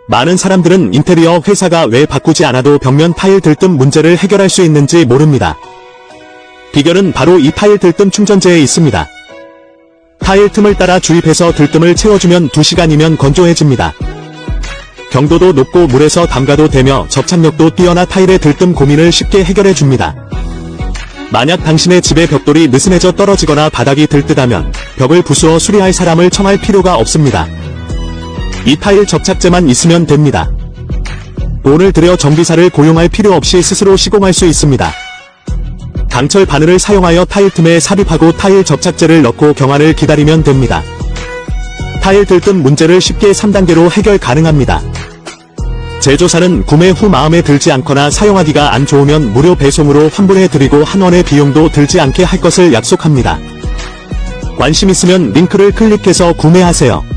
많은 사람들은 인테리어 회사가 왜 바꾸지 않아도 벽면 타일 들뜸 문제를 해결할 수 있는지 모릅니다. 비결은 바로 이 타일 들뜸 충전재에 있습니다. 타일 틈을 따라 주입해서 들뜸을 채워주면 2시간이면 건조해집니다. 경도도 높고 물에서 담가도 되며 접착력도 뛰어나 타일의 들뜸 고민을 쉽게 해결해줍니다. 만약 당신의 집의 벽돌이 느슨해져 떨어지거나 바닥이 들뜨다면 벽을 부수어 수리할 사람을 청할 필요가 없습니다. 이 타일 접착제만 있으면 됩니다. 돈을 들여 정비사를 고용할 필요 없이 스스로 시공할 수 있습니다. 강철 바늘을 사용하여 타일 틈에 삽입하고 타일 접착제를 넣고 경화를 기다리면 됩니다. 타일 들뜸 문제를 쉽게 3단계로 해결 가능합니다. 제조사는 구매 후 마음에 들지 않거나 사용하기가 안 좋으면 무료 배송으로 환불해드리고 한 원의 비용도 들지 않게 할 것을 약속합니다. 관심 있으면 링크를 클릭해서 구매하세요.